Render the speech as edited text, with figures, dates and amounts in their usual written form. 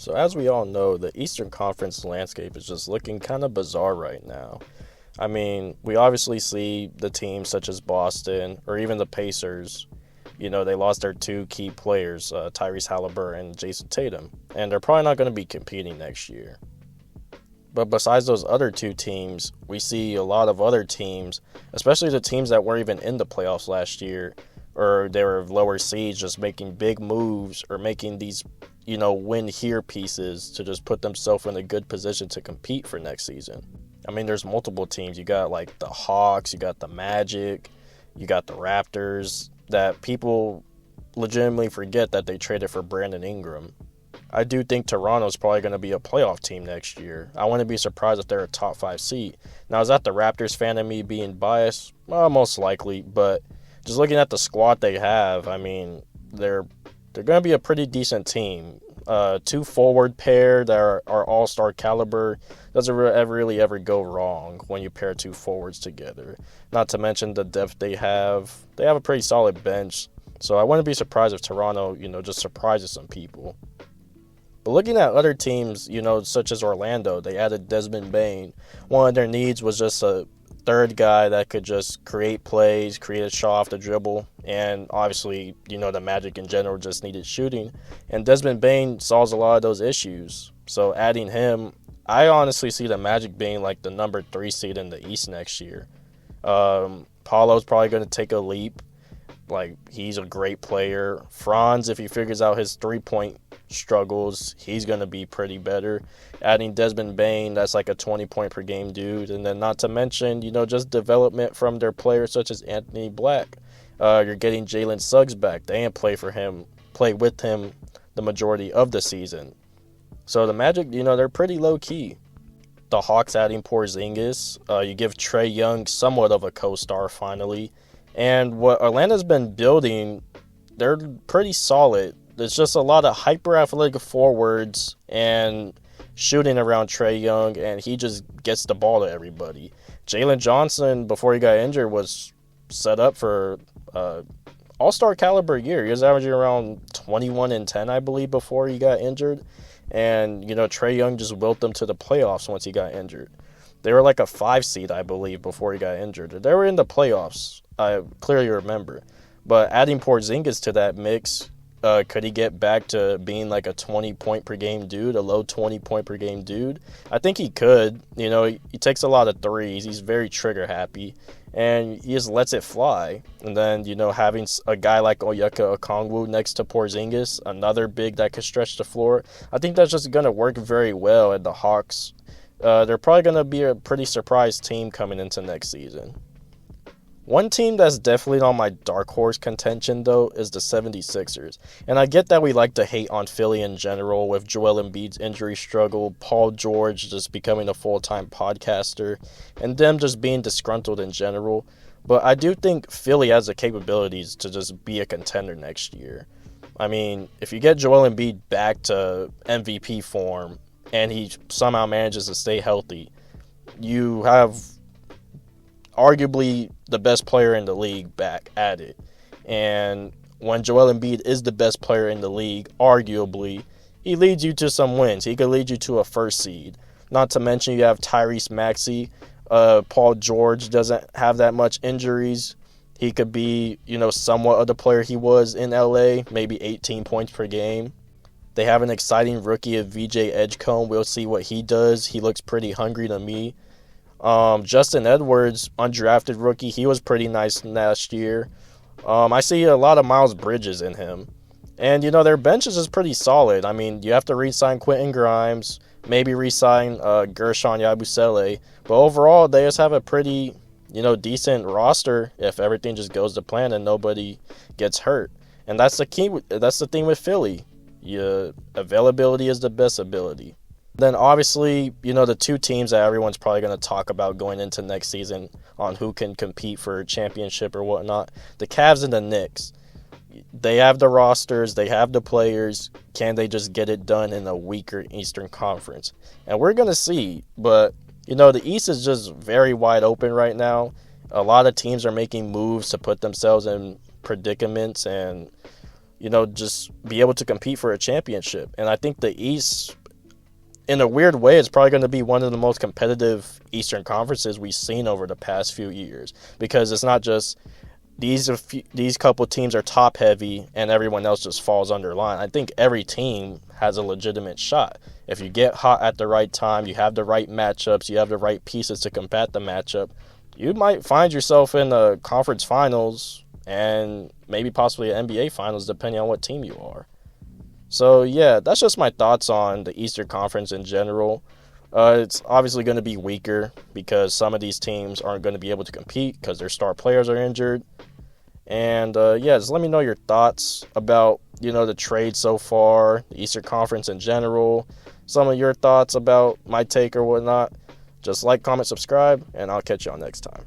So as we all know, the Eastern Conference landscape is just looking kind of bizarre right now. I mean, we obviously see the teams such as Boston or even the Pacers. They lost their two key players, Tyrese Halliburton and Jason Tatum, and they're probably not going to be competing next year. But besides those other two teams, we see a lot of other teams, especially the teams that weren't even in the playoffs last year, or they were lower seeds, just making big moves or making these, win here pieces to just put themselves in a good position to compete for next season. I mean, there's multiple teams. You got like the Hawks, you got the Magic, you got the Raptors, that people legitimately forget that they traded for Brandon Ingram. I do think Toronto's probably going to be a playoff team next year. I wouldn't be surprised if they're a top 5 seed. Now, is that the Raptors fan of me being biased? Well, most likely, but just looking at the squad they have, I mean, they're going to be a pretty decent team. Two forward pair that are all-star caliber doesn't really ever go wrong when you pair two forwards together. Not to mention the depth they have. They have a pretty solid bench, so I wouldn't be surprised if Toronto, just surprises some people. But looking at other teams, such as Orlando, they added Desmond Bane. One of their needs was just a third guy that could just create plays, create a shot off the dribble, and obviously, the Magic in general just needed shooting. And Desmond Bane solves a lot of those issues. So adding him, I honestly see the Magic being like the number 3 seed in the East next year. Paulo's probably going to take a leap. Like, he's a great player. Franz, if he figures out his three-point struggles, he's going to be pretty better. Adding Desmond Bane, that's like a 20-point-per-game dude. And then not to mention, just development from their players such as Anthony Black. You're getting Jalen Suggs back. They didn't play with him the majority of the season. So the Magic, they're pretty low-key. The Hawks adding Porzingis. You give Trae Young somewhat of a co-star finally. And what Atlanta's been building, they're pretty solid. There's just a lot of hyper-athletic forwards and shooting around Trae Young, and he just gets the ball to everybody. Jalen Johnson, before he got injured, was set up for all-star caliber year. He was averaging around 21 and 10, I believe, before he got injured. And, Trae Young just willed them to the playoffs once he got injured. They were like a 5 seed, I believe, before he got injured. They were in the playoffs, I clearly remember. But adding Porzingis to that mix, could he get back to being like a 20-point-per-game dude, a low 20-point-per-game dude? I think he could. He takes a lot of threes. He's very trigger-happy, and he just lets it fly. And then, having a guy like Onyeka Okongwu next to Porzingis, another big that could stretch the floor, I think that's just going to work very well at the Hawks. They're probably going to be a pretty surprised team coming into next season. One team that's definitely on my dark horse contention, though, is the 76ers. And I get that we like to hate on Philly in general with Joel Embiid's injury struggle, Paul George just becoming a full-time podcaster, and them just being disgruntled in general. But I do think Philly has the capabilities to just be a contender next year. I mean, if you get Joel Embiid back to MVP form, and he somehow manages to stay healthy, you have arguably the best player in the league back at it. And when Joel Embiid is the best player in the league, arguably, he leads you to some wins. He could lead you to a first seed. Not to mention you have Tyrese Maxey. Paul George doesn't have that much injuries. He could be, somewhat of the player he was in LA, maybe 18 points per game. They have an exciting rookie of VJ Edgecombe. We'll see what he does. He looks pretty hungry to me. Justin Edwards, undrafted rookie, he was pretty nice last year. I see a lot of Miles Bridges in him. And, their bench is just pretty solid. I mean, you have to re-sign Quentin Grimes, maybe re-sign Gershon Yabusele. But overall, they just have a pretty, decent roster if everything just goes to plan and nobody gets hurt. And that's the key. That's the thing with Philly. Availability is the best ability. Then obviously, the two teams that everyone's probably going to talk about going into next season on who can compete for a championship or whatnot, the Cavs and the Knicks. They have the rosters, they have the players. Can they just get it done in a weaker Eastern Conference? And we're going to see, but the East is just very wide open right now. A lot of teams are making moves to put themselves in predicaments, and just be able to compete for a championship. And I think the East, in a weird way, it's probably going to be one of the most competitive Eastern Conferences we've seen over the past few years, because it's not just these couple teams are top heavy and everyone else just falls under line. I think every team has a legitimate shot. If you get hot at the right time, you have the right matchups, you have the right pieces to combat the matchup, you might find yourself in the conference finals and maybe possibly an NBA finals, depending on what team you are. So yeah, that's just my thoughts on the Eastern Conference in general. It's obviously going to be weaker because some of these teams aren't going to be able to compete because their star players are injured. And just let me know your thoughts about, the trade so far, the Eastern Conference in general, some of your thoughts about my take or whatnot. Just like, comment, subscribe, and I'll catch y'all next time.